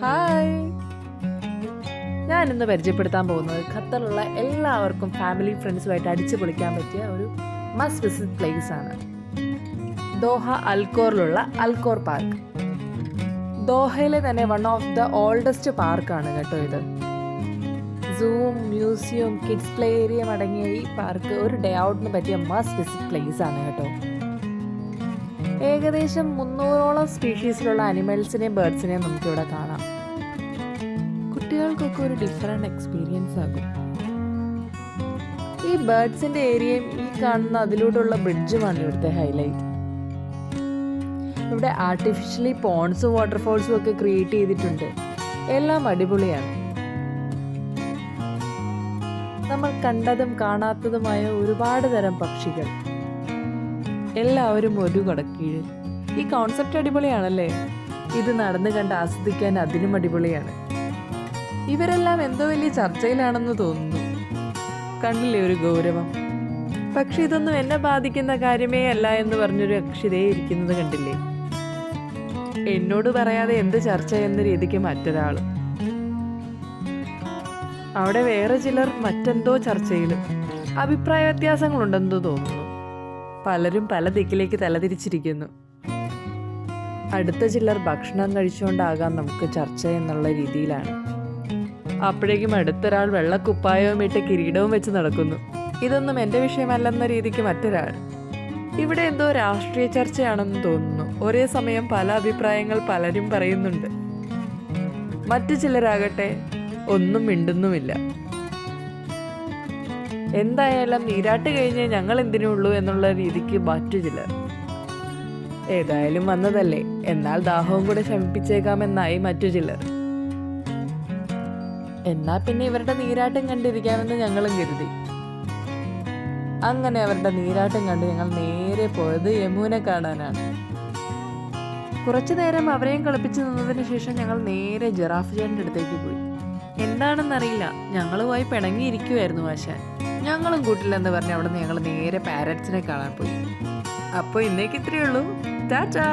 Hi, ഞാൻ ഇന്ന് പരിചയപ്പെടുത്താൻ പോകുന്നത് ഖത്തറിലുള്ള എല്ലാവർക്കും ഫാമിലി ഫ്രണ്ട്സുമായിട്ട് അടിച്ചു പൊളിക്കാൻ പറ്റിയ ഒരു മസ്റ്റ് വിസിറ്റ് പ്ലേസ് ആണ്. ദോഹ അൽക്കോറിലുള്ള അൽക്കോർ പാർക്ക്. ദോഹയിലെ തന്നെ വൺ ഓഫ് ദ ഓൾഡസ്റ്റ് പാർക്കാണ് കേട്ടോ ഇത്. Zoo, museum, kids play area അടങ്ങിയ ഈ പാർക്ക് ഒരു ഡേ ഔട്ടിന് പറ്റിയ മസ്റ്റ് വിസിറ്റ് പ്ലേസ് ആണ് കേട്ടോ. ഏകദേശം 300ഓളം സ്പീഷീസിലുള്ള അനിമൽസിനെയും ബേർഡ്സിനെയും നമുക്കിവിടെ കാണാം. കുട്ടികൾക്കൊക്കെ ഒരു ഡിഫറെൻ്റ് എക്സ്പീരിയൻസ് ആകും. ഈ ബേർഡ്സിന്റെ ഏരിയയും ഈ കാണുന്ന അതിലൂടെയുള്ള ബ്രിഡ്ജുമാണ് ഇവിടുത്തെ ഹൈലൈറ്റ്. ഇവിടെ ആർട്ടിഫിഷ്യലി പോൺസും വാട്ടർഫോൾസും ഒക്കെ ക്രിയേറ്റ് ചെയ്തിട്ടുണ്ട്. എല്ലാം അടിപൊളിയാണ്. നമ്മൾ കണ്ടതും കാണാത്തതുമായ ഒരുപാട് തരം പക്ഷികൾ, എല്ലാവരും ഒരു കുടക്കീഴ്. ഈ കോൺസെപ്റ്റ് അടിപൊളിയാണല്ലേ? ഇത് നടന്നു കണ്ട് ആസ്വദിക്കാൻ അതിനും അടിപൊളിയാണ്. ഇവരെല്ലാം എന്തോ വലിയ ചർച്ചയിലാണെന്ന് തോന്നുന്നു. കണ്ടില്ലേ ഒരു ഗൗരവം? പക്ഷെ ഇതൊന്നും എന്നെ ബാധിക്കുന്ന കാര്യമേ അല്ല എന്ന് പറഞ്ഞൊരു അക്ഷരേ ഇരിക്കുന്നത് കണ്ടില്ലേ? എന്നോട് പറയാതെ എന്ത് ചർച്ച എന്ന രീതിക്ക് മറ്റൊരാൾ. അവിടെ വേറെ ചിലർ മറ്റെന്തോ ചർച്ചയിലും അഭിപ്രായ വ്യത്യാസങ്ങളുണ്ടെന്ന് തോന്നുന്നു. പലരും പല ദിക്കിലേക്ക് തലതിരിച്ചിരിക്കുന്നു. അടുത്ത ചിലർ ഭക്ഷണം കഴിച്ചുകൊണ്ടാകാം നമുക്ക് ചർച്ച എന്നുള്ള രീതിയിലാണ്. അപ്പോഴേക്കും അടുത്തൊരാൾ വെള്ളക്കുപ്പായവും ഇട്ട് കിരീടവും വെച്ച് നടക്കുന്നു. ഇതൊന്നും എൻ്റെ വിഷയമല്ലെന്ന രീതിക്ക് മറ്റൊരാൾ. ഇവിടെ എന്തോ രാഷ്ട്രീയ ചർച്ചയാണെന്ന് തോന്നുന്നു. ഒരേ സമയം പല അഭിപ്രായങ്ങൾ പലരും പറയുന്നുണ്ട്. മറ്റു ചിലരാകട്ടെ ഒന്നും മിണ്ടുന്നുമില്ല. എന്തായാലും നീരാട്ട് കഴിഞ്ഞ് ഞങ്ങൾ എന്തിനുള്ളൂ എന്നുള്ള രീതിക്ക് മറ്റു ചിലർ. ഏതായാലും വന്നതല്ലേ, എന്നാൽ ദാഹവും കൂടെ ശമിപ്പിച്ചേക്കാമെന്നായി മറ്റു ചിലർ. എന്നാ പിന്നെ ഇവരുടെ നീരാട്ടം കണ്ടിരിക്കാമെന്ന് ഞങ്ങളും കരുതി. അങ്ങനെ അവരുടെ നീരാട്ടം കണ്ട് ഞങ്ങൾ നേരെ പോയത് യമുനെ കാണാനാണ്. കുറച്ചു നേരം അവരെയും കളിപ്പിച്ച് നിന്നതിന് ശേഷം ഞങ്ങൾ നേരെ ജിറാഫ് ചേട്ടൻ്റെ അടുത്തേക്ക് പോയി. എന്താണെന്നറിയില്ല, ഞങ്ങളുമായി പിണങ്ങിയിരിക്കുമായിരുന്നു ആശാൻ. ഞങ്ങളും കൂട്ടില്ലെന്ന് പറഞ്ഞ് അവിടെ നിന്ന് ഞങ്ങൾ നേരെ പാരറ്റ്സിനെ കാണാൻ പോയി. അപ്പോൾ ഇന്നേക്ക് ഇത്രയേ ഉള്ളൂ. ടാറ്റാ.